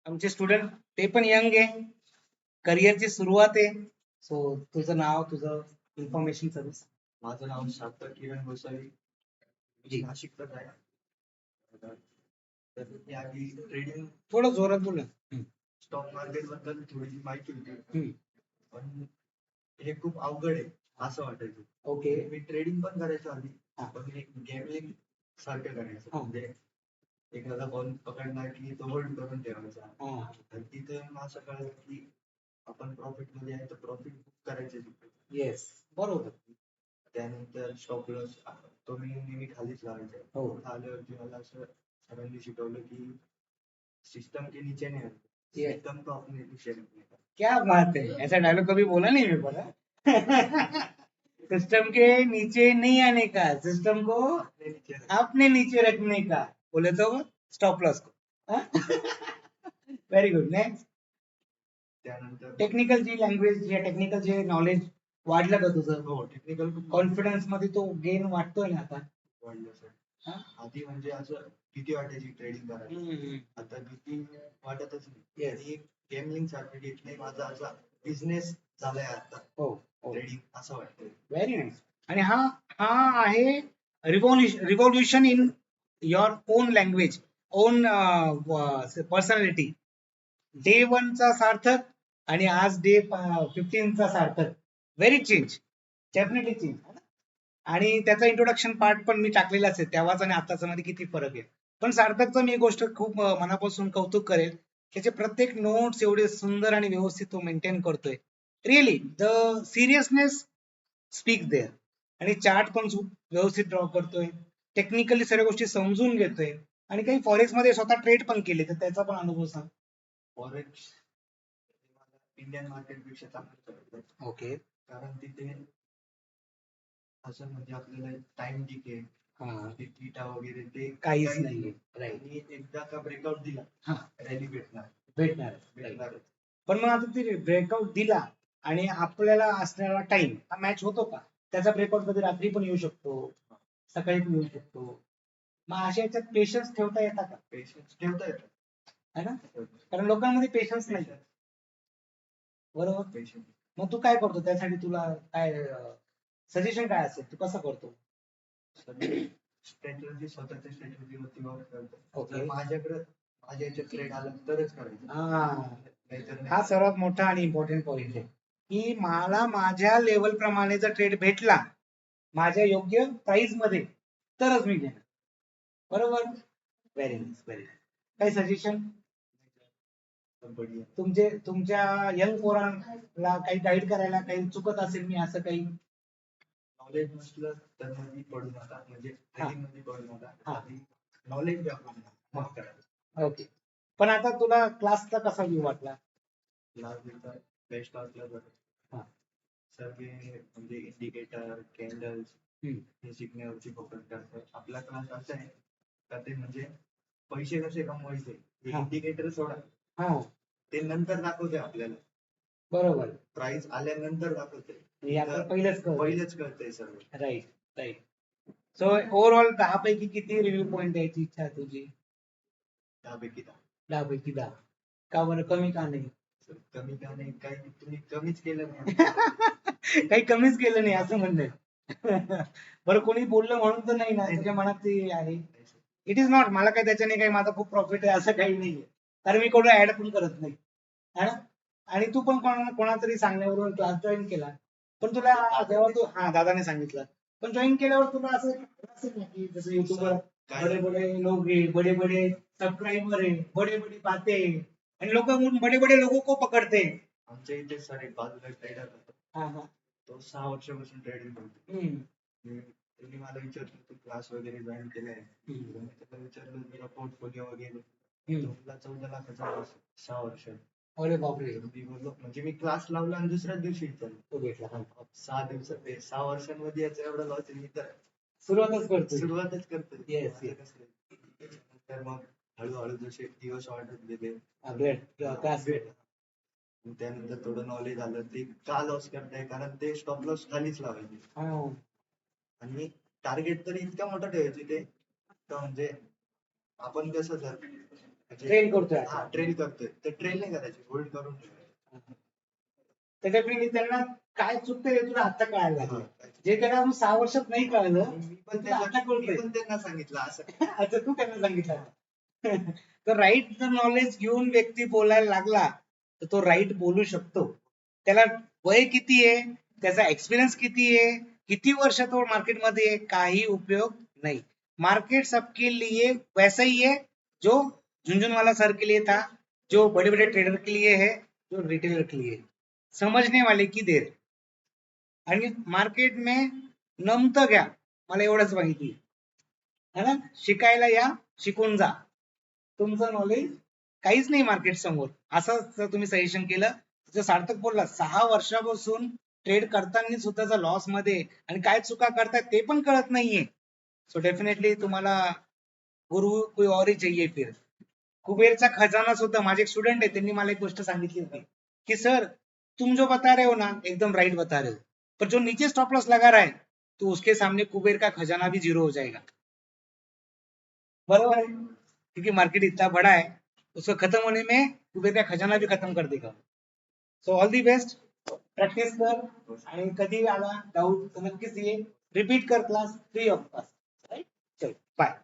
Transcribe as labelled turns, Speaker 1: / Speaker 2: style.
Speaker 1: आमचे स्टुडंट ते पण यंग आहे, करिअरची सुरुवात आहे. सो तुझं नाव, तुझं इन्फॉर्मेशन सर्व्हिस.
Speaker 2: माझं नाव सार्थक किरण गोसावी,
Speaker 1: जी.
Speaker 2: नाशिकच आहे. तर मी आधी ट्रेडिंग
Speaker 1: थोडं जोरात बोल ना.
Speaker 2: स्टॉक मार्केट बद्दल थोडीशी माहिती होती, पण हे खूप अवघड आहे असं वाटायचं.
Speaker 1: ओके.
Speaker 2: मी ट्रेडिंग पण करायचो आधी,
Speaker 1: हा.
Speaker 2: पण मी गॅमलिंग सारखं करायचं.
Speaker 1: हा.
Speaker 2: म्हणजे एखादा बॉल पकडला की तो होल्ड करून ठेवायचा.
Speaker 1: हा.
Speaker 2: तर तिथे मग असं कळलं की आपण प्रॉफिट मध्ये आहे तर प्रॉफिट बुक करायचे तिथे.
Speaker 1: येस, बरोबर.
Speaker 2: त्यानंतर स्टॉप लॉस तो मी नेहमी खालीच लावायचा.
Speaker 1: हो.
Speaker 2: आल्यावरती मला असं सरांनी शिकवलं की सिस्टम के नीचे नहीं आते,
Speaker 1: Yes.
Speaker 2: सिस्टम को अपने नीचे रखने का.
Speaker 1: क्या बात है, ऐसा डायलॉग कभी बोला नहीं मेरे को. सिस्टम के नीचे नहीं आने का, सिस्टम को
Speaker 2: अपने नीचे रखने
Speaker 1: अपने नीचे रखने का. बोले तो स्टॉप लॉस को. Very good. नेक्स्ट.
Speaker 2: त्यानंतर
Speaker 1: टेक्निकल जी लँग्वेज या टेक्निकल जे नॉलेज वाढलं का तुझं?
Speaker 2: हो, टेक्निकल खूप
Speaker 1: कॉन्फिडन्स मध्ये तो गेन वाटतोय ना आता?
Speaker 2: वाढलं सर.
Speaker 1: हा?
Speaker 2: आधी म्हणजे असं भीती वाटायची ट्रेडिंग करायला, आता भीती वाटतच नाही.
Speaker 1: Yes.
Speaker 2: आणि गॅमलिंग सारखं घेतलंय, माझा असा बिझनेस झालाय आता
Speaker 1: हो हो.
Speaker 2: ट्रेडिंग असं वाटतंय.
Speaker 1: Very nice. आणि हा हा आहे revolution in your own language, own personality. Day 1 चा सार्थक आणि आज डे 15 चा Sarthak. Very change, definitely change. आणि त्याचा इंट्रोडक्शन पार्ट पण मी टाकलेलाच आहे, तेव्हाच आणि आताचा मध्ये किती फरक आहे. पण सार्थकचं मी गोष्ट खूप मनापासून कौतुक करेल. त्याचे प्रत्येक नोट्स एवढे सुंदर आणि व्यवस्थित तो मेंटेन करतोय. Really the seriousness speak there. आणि चार्ट पण व्यवस्थित ड्रॉ करतोय, टेक्निकली सर्व गोष्टी समजून घेतोय, आणि काही फॉरेक्स मध्ये स्वतः ट्रेड पण केले, तर त्याचा पण अनुभव सांग.
Speaker 2: फॉरेक्स इंडियन मार्केट पेक्षा चांगलं चालतं.
Speaker 1: ओके.
Speaker 2: कारण तिथे असं म्हणजे आपल्याला टाइम डिके, थीटा वगैरे ते
Speaker 1: काहीच नाहीये.
Speaker 2: आणि एकदा का ब्रेकआउट दिला, रॅली भेटणार.
Speaker 1: पण मग आता ते ब्रेकआउट दिला आणि आपल्याला असणारा टाइम हा मॅच होतो का? त्याचा ब्रेकआउट कधी रात्री पण येऊ शकतो, सकाळी पण येऊ शकतो. मग अशा याच्यात पेशन्स ठेवता येतात का?
Speaker 2: पेशन्स ठेवता येतात,
Speaker 1: है ना? कारण लोकांमध्ये पेशन्स नाही. बरोबर.
Speaker 2: पेशन्स.
Speaker 1: मग तू काय करतो त्यासाठी? तुला काय सजेशन काय असेल, तू कसं करतो?
Speaker 2: स्ट्रॅटेजी, स्वतःच्या स्ट्रॅटेजीवरती वर्क करतो.
Speaker 1: ओके.
Speaker 2: माझ्याकडे माझ्या याच्यात ट्रेड आलं तरच करायचं.
Speaker 1: हा सर्वात मोठा आणि इम्पॉर्टंट पॉइंट आहे की मला माझ्या लेवल प्रमाणे जर ट्रेड भेटला माझ्या योग्य प्राइस मध्ये तरच मी घेणार. बरोबर. Very nice, very nice. काही सजेशन तुमच्या यंग पोरांना काही गाईड करायला, काही चुकत असेल मी असं काही?
Speaker 2: नॉलेज नसलं तर मध्ये पडू नका, म्हणजे ट्रेडिंग मध्ये पडू नका. नॉलेज द्या मग करा.
Speaker 1: ओके. पण आता तुला क्लासचा कसा व्ह्यू वाटला?
Speaker 2: क्लास बेस्ट वाटला. सर्व म्हणजे इंडिकेटर, कॅन्डल्स हे शिकण्यावरती फोकस करतात. आपला क्लास असा आहे का ते म्हणजे पैसे कसे कमवायचे इंडिकेटर सोडा, ते नंतर दाखवते आपल्याला. बरोबर. प्राइस आल्यानंतर दाखवते, पहिलेच कळतंय सर्व.
Speaker 1: Right right. सो ओव्हरऑल 10 पैकी किती रिव्ह्यू पॉइंट द्यायची इच्छा आहे तुझी?
Speaker 2: 10 पैकी 10.
Speaker 1: 10 पैकी 10. का बरं? कमी का नाही?
Speaker 2: कमी का नाही, काही तुम्ही कमीच केलं नाही.
Speaker 1: काही कमीच केलं नाही असं म्हणणं. बरं, कोणी बोललं म्हणून तर नाही ना, तुझ्या मनात ते आहे? It is not. मला काही त्याच्याने काही माझा खूप प्रॉफिट आहे असं काही नाहीये, कारण मी कोणाला ऍड पण करत नाही. आणि तू पण कोणातरी सांगण्यावरून क्लास जॉईन केला, पण तुला जेव्हा तू दादाने सांगितलं, पण जॉईन केल्यावर तुला असं असेल ना की जसं युट्यूबवर बडे बडे लोग है, बडे बडे सब्सक्राइबर है, बडे बडे बातें है, आणि लोक बडे बडे लोगों को पकडते.
Speaker 2: आमच्या इथे सर एक बाजूला ट्रेडर होता, तो 6 वर्षापासून ट्रेडिंग करतो. त्यांनी मला विचारलं तू क्लास वगैरे जॉईन केलाय? त्याला विचारलं तुला पोर्टफोलिओ वगैरे, 14 लाखाचा 6 वर्ष.
Speaker 1: अरे बापरे.
Speaker 2: मी बोललो म्हणजे मी क्लास लावला आणि दुसऱ्याच दिवशी तो भेटला. 6 दिवसात 6 वर्षांमध्ये याचा एवढा लॉस मी तर सुरुवातच करतो. तर मग हळूहळू जसे दिवस वाढत गेले, त्यानंतर थोडं नॉलेज आलं ते का लॉस करताय, कारण ते स्टॉप लॉस खालीच लावायचे. आणि टार्गेट तरी इतका मोठा ठेवायचे ते, म्हणजे आपण कसं जर
Speaker 1: ट्रेन करतोय
Speaker 2: हा ट्रेन करतोय ते ट्रेन नाही करायची होल्ड करून ठेवायचं.
Speaker 1: त्याच्यापैकी त्यांना काय चुकतंय हे तुला आता कळायला लागलं. जे त्यांना अजून 6 वर्षात नाही कळलं
Speaker 2: मी
Speaker 1: पण तुला आता
Speaker 2: मी
Speaker 1: कळतंय.
Speaker 2: पण त्यांना सांगितलं असं.
Speaker 1: अच्छा तू त्यांना सांगितलं. तर राईट जर नॉलेज घेऊन व्यक्ती बोलायला लागला तर तो राईट बोलू शकतो. त्याला वय किती आहे, त्याचा एक्सपिरियन्स किती आहे, किती वर्ष तो मार्केटमध्ये आहे, काही उपयोग नहीं. मार्केट सबके लिए वैसा ही है जो झुंझुनवाला सर के लिए था, जो बड़े बड़े ट्रेडर के लिए है, जो रिटेलर के लिए है. समझने वाले की देर. आणि मार्केट में नमतं घ्या, मला एवढंच माहिती है ना. शिकायला या, शिकून जा. तुमचं नॉलेज काहीच नाही मार्केट समोर, असं जर तुम्ही सजेशन केलं तर सार्थक बोलला 6 वर्षापासून ट्रेड करताना सुद्धा लॉस मध्ये आणि काय चुका करतायत ते पण कळत नाहीये. सो डेफिनेटली तुम्हाला गुरु कोई और ही चाहिए फिर. कुबेरचा खजाना सुद्धा माझे एक स्टुडंट आहे, त्यांनी मला एक गोष्ट सांगितली होती की सर तुम जो बता रहे हो ना एकदम राइट बता रहे हो, पर जो नीचे स्टॉप लॉस लगा रहा है तो उसके सामने कुबेर का खजाना भी जीरो हो जाएगा. बरोबर है, क्योंकि मार्केट इतना बड़ा है, उसको खत्म होने में कुबेर का खजाना भी खत्म कर देगा. So all the best, practice कर आणि कधी आला डाऊट तर नक्कीच ये, रिपीट कर class free of cost. Right, चल बाय.